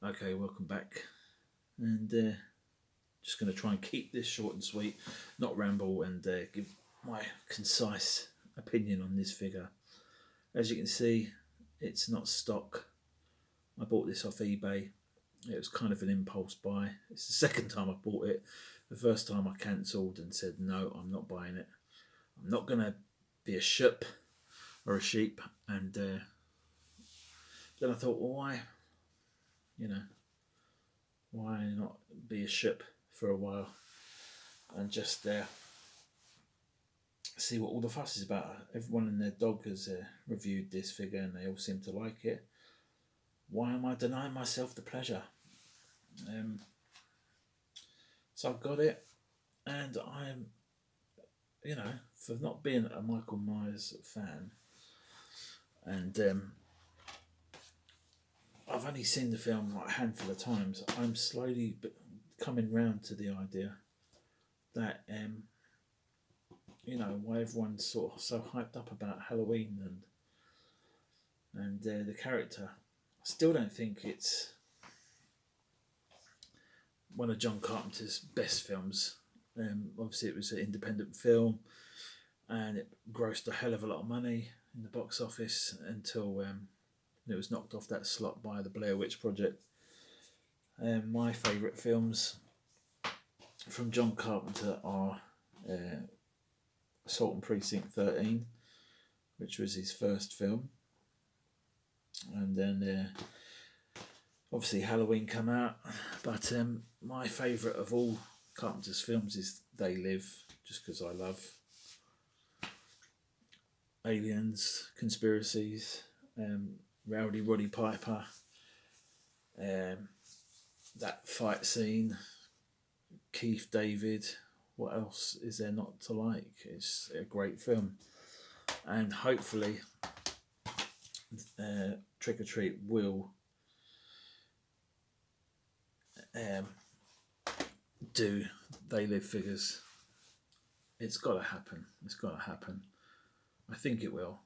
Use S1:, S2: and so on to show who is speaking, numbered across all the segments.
S1: Okay, welcome back. And just going to try and keep this short and sweet, not ramble, and give my concise opinion on this figure. As you can see, it's not stock. I bought this off eBay. It was kind of an impulse buy. It's the second time I bought it. The first time I cancelled and said, no, I'm not buying it. I'm not going to be a sheep or a sheep. And then I thought, well, why? Why not be a ship for a while and just see what all the fuss is about? Everyone and their dog has reviewed this figure and they all seem to like it. Why am I denying myself the pleasure? So I've got it, and I'm, for not being a Michael Myers fan, and I've only seen the film like a handful of times. I'm slowly coming round to the idea that why everyone's sort of so hyped up about Halloween and the character. I still don't think it's one of John Carpenter's best films. Obviously, it was an independent film, and it grossed a hell of a lot of money in the box office until it was knocked off that slot by the Blair Witch Project. My favourite films from John Carpenter are Assault on Precinct 13, which was his first film, and then obviously Halloween come out, but my favourite of all Carpenter's films is They Live, just because I love aliens, conspiracies, Rowdy Roddy Piper, that fight scene, Keith David. What else is there not to like? It's a great film, and hopefully Trick or Treat will do They Live figures. It's got to happen. It's got to happen. I think it will.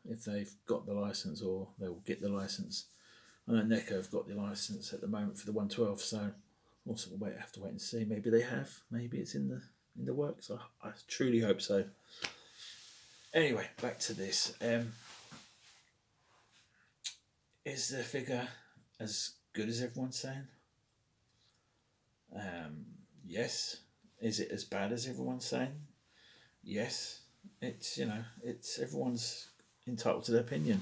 S1: If they've got the license, or they'll get the license. I know NECA have got the license at the moment for the 112, so also we'll have to wait and see. Maybe they have. Maybe it's in the works. I truly hope so. Anyway, back to this. Is the figure as good as everyone's saying? Yes. Is it as bad as everyone's saying? Yes. It's it's everyone's entitled to their opinion,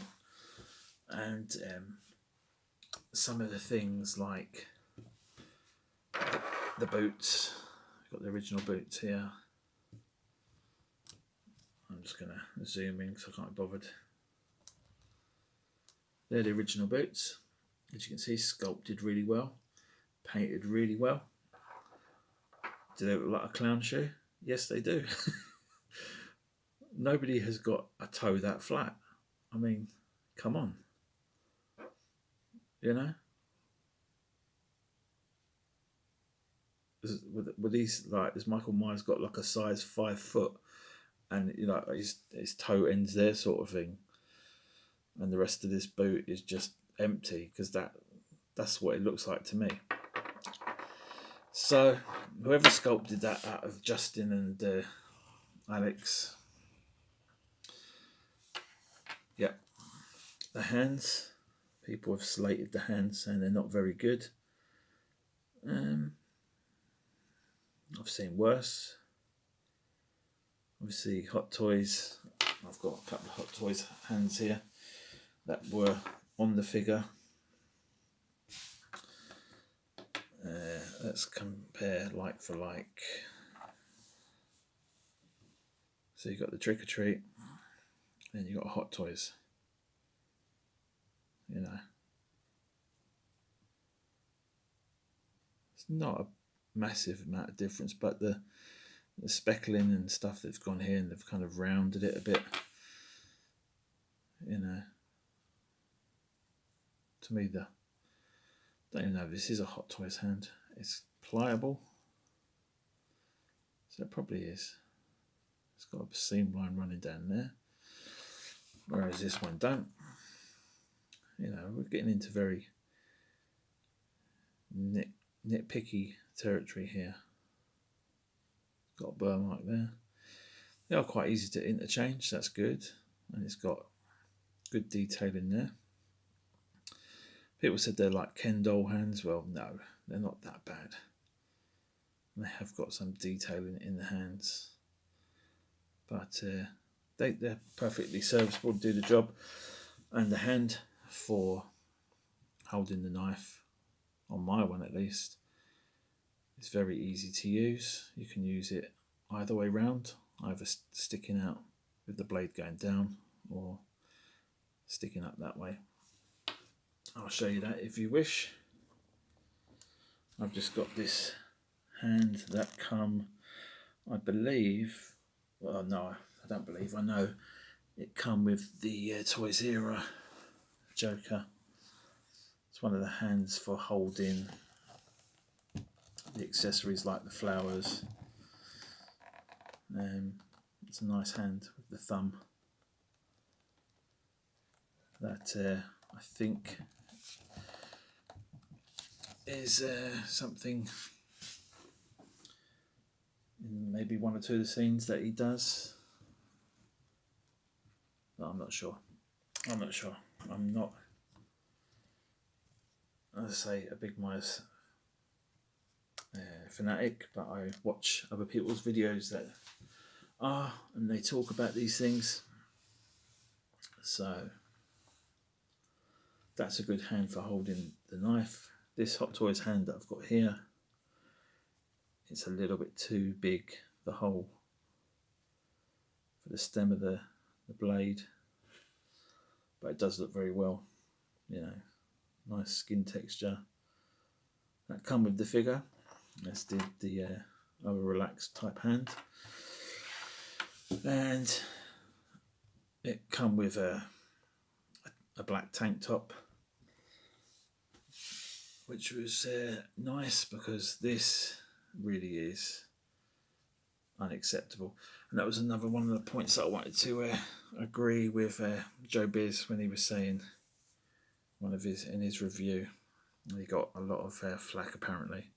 S1: and some of the things like the boots. I've got the original boots here. I'm just gonna zoom in because I can't be bothered. They're the original boots. As you can see, sculpted really well, painted really well. Do they look like a clown shoe? Yes, they do. Nobody has got a toe that flat. I mean, come on. With these, like, has Michael Myers got like a size 5 foot, and his toe ends there, sort of thing, and the rest of this boot is just empty, because that's what it looks like to me. So whoever sculpted that out of Justin and Alex, yeah, the hands, people have slated the hands, saying they're not very good. I've seen worse. Obviously, Hot Toys. I've got a couple of Hot Toys hands here that were on the figure. Let's compare like for like. So you've got the Trick or Treat, and you've got Hot Toys. It's not a massive amount of difference, but the speckling and stuff that's gone here, and they've kind of rounded it a bit. To me, don't even know if this is a Hot Toys hand. It's pliable, so it probably is. It's got a seam line running down there, whereas this one don't. We're getting into very nitpicky territory here. Got a burr mark there. They are quite easy to interchange, that's good. And it's got good detail in there. People said they're like Ken doll hands. Well, no, they're not that bad. They have got some detail in the hands. But they're perfectly serviceable to do the job. And the hand for holding the knife, on my one at least, is very easy to use. You can use it either way round, either sticking out with the blade going down or sticking up that way. I'll show you that if you wish. I've just got this hand that come, I believe, well no, I don't believe, I know it come with the Toys Era Joker. It's one of the hands for holding the accessories like the flowers. It's a nice hand with the thumb that I think is something in maybe one or two of the scenes that he does. No, I'm not sure. I'm not, as I say, a big Myers fanatic, but I watch other people's videos that are, and they talk about these things. So that's a good hand for holding the knife. This Hot Toys hand that I've got here, it's a little bit too big, the hole for the stem of the blade, but it does look very well, you know, nice skin texture. That come with the figure, as did the other relaxed type hand, and it come with a black tank top, which was nice because this really is unacceptable. And that was another one of the points that I wanted to agree with Joe Biz when he was saying in his review. He got a lot of flack apparently.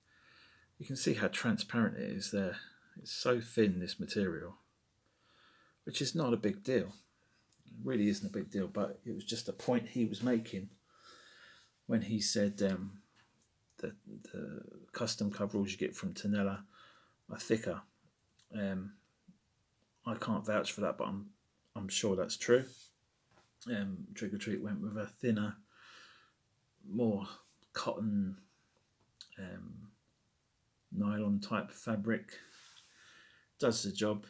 S1: You can see how transparent it is there. It's so thin, this material, which is not a big deal. It really isn't a big deal, but it was just a point he was making when he said that the custom coveralls you get from Tennella are thicker. I can't vouch for that, but I'm sure that's true. Trick or Treat went with a thinner, more cotton, nylon type fabric. Does the job,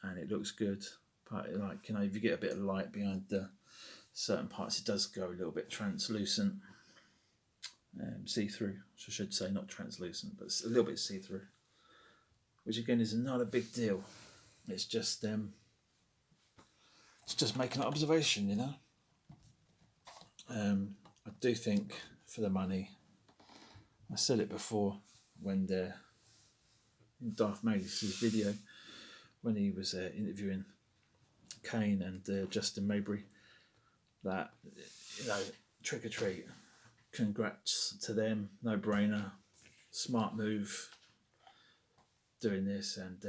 S1: and it looks good. But like, you know, if you get a bit of light behind the certain parts, it does go a little bit translucent, see-through. I should say not translucent, but it's a little bit see-through. Which again is not a big deal. It's just making an observation, you know. I do think for the money, I said it before when in Darth Magus' video when he was interviewing Kane and Justin Maybury, that, you know, Trick or Treat, congrats to them, no brainer, smart move doing this, and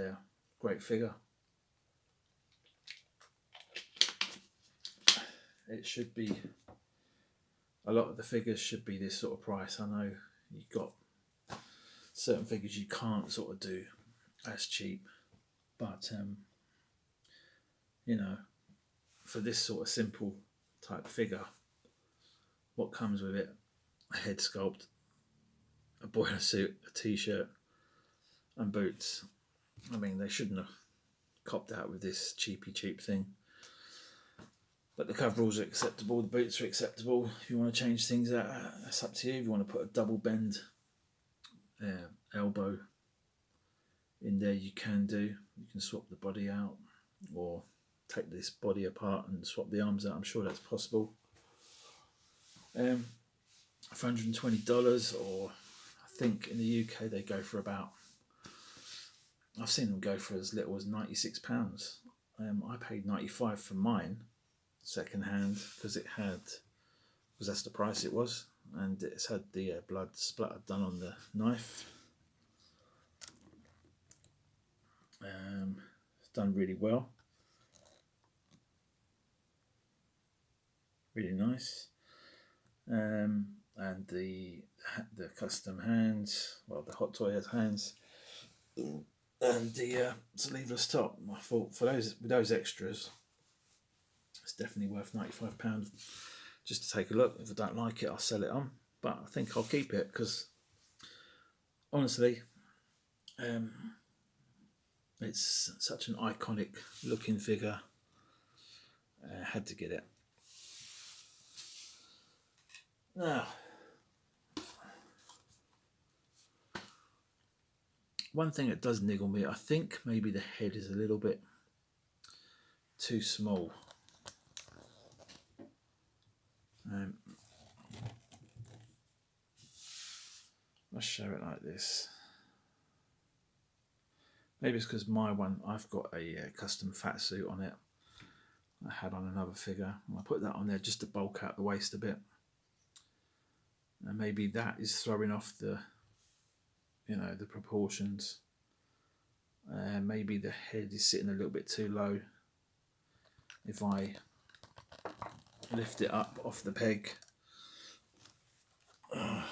S1: great figure. It should be, a lot of the figures should be this sort of price. I know you've got certain figures you can't sort of do as cheap, but you know, for this sort of simple type figure, what comes with it, a head sculpt, a boiler suit, a t-shirt and boots. I mean, they shouldn't have copped out with this cheap thing. But the coveralls are acceptable, the boots are acceptable. If you want to change things out, that's up to you. If you want to put a double bend elbow in there, you can do. You can swap the body out or take this body apart and swap the arms out. I'm sure that's possible. $120, or I think in the UK they go for about, I've seen them go for as little as £96. I paid £95 for mine second hand because that's the price it was. and it's had the blood splatter done on the knife. It's done really well, really nice. And the custom hands, well, the Hot Toy has hands, and the sleeveless top. I thought for those extras, it's definitely worth £95 just to take a look. If I don't like it, I'll sell it on, but I think I'll keep it because honestly, it's such an iconic looking figure. I had to get it. Now, one thing that does niggle me, I think maybe the head is a little bit too small. Let's show it like this. Maybe it's because my one, I've got a custom fat suit on it. I had on another figure. I put that on there just to bulk out the waist a bit. And maybe that is throwing off the, the proportions. Maybe the head is sitting a little bit too low. If I lift it up off the peg, it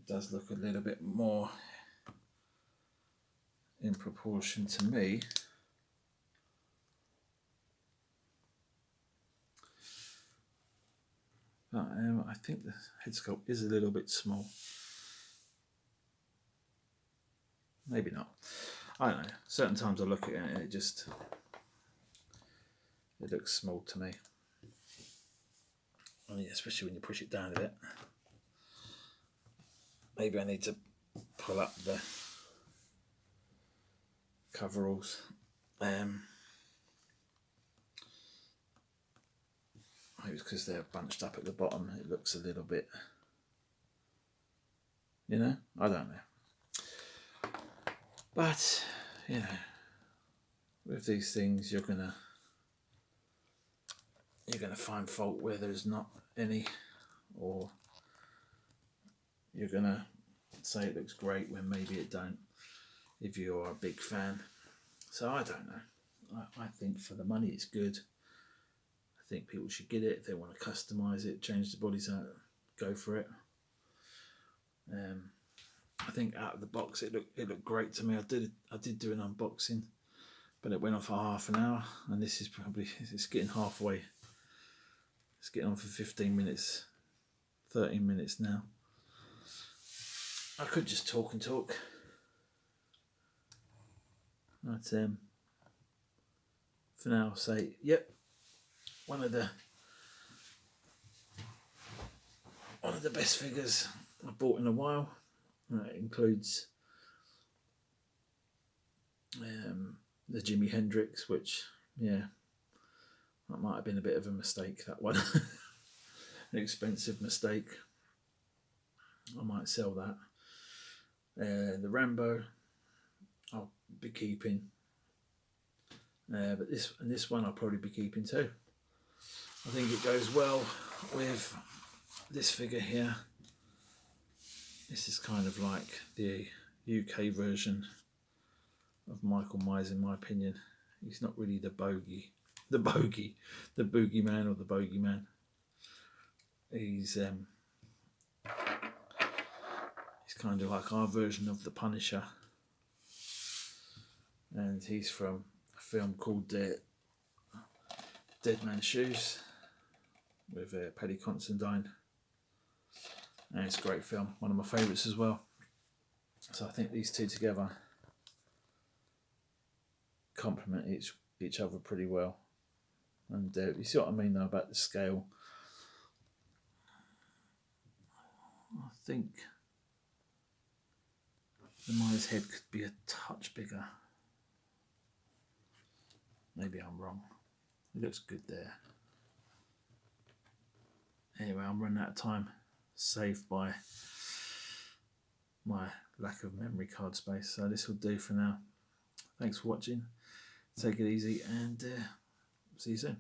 S1: does look a little bit more in proportion to me. But I think the head sculpt is a little bit small. Maybe not. I don't know. Certain times I look at it and it looks small to me. I mean, especially when you push it down a bit. Maybe I need to pull up the coveralls. Maybe it's because they're bunched up at the bottom. It looks a little bit, I don't know. But, with these things, you're gonna find fault where there's not any, or you're gonna say it looks great when maybe it don't, if you're a big fan. So I don't know. I think for the money it's good. I think people should get it if they want to customize it, change the bodies out, go for it. I think out of the box it looked great to me. I did do an unboxing, but it went on for half an hour, and this is it's getting halfway. It's getting on for 15 minutes, 13 minutes now. I could just talk and talk. But for now I'll say, yep, one of the best figures I've bought in a while. It includes the Jimi Hendrix, which, that might have been a bit of a mistake, that one. An expensive mistake. I might sell that. The Rambo I'll be keeping. But this one I'll probably be keeping too. I think it goes well with this figure here. This is kind of like the UK version of Michael Myers, in my opinion. He's not really the boogeyman or the bogeyman. He's kind of like our version of the Punisher, and he's from a film called Dead Man's Shoes with Paddy Considine, and it's a great film, one of my favourites as well. So I think these two together complement each other pretty well. And you see what I mean though about the scale. I think the Myers head could be a touch bigger. Maybe I'm wrong. It looks good there. Anyway, I'm running out of time, saved by my lack of memory card space. So this will do for now. Thanks for watching. Take it easy and see you soon.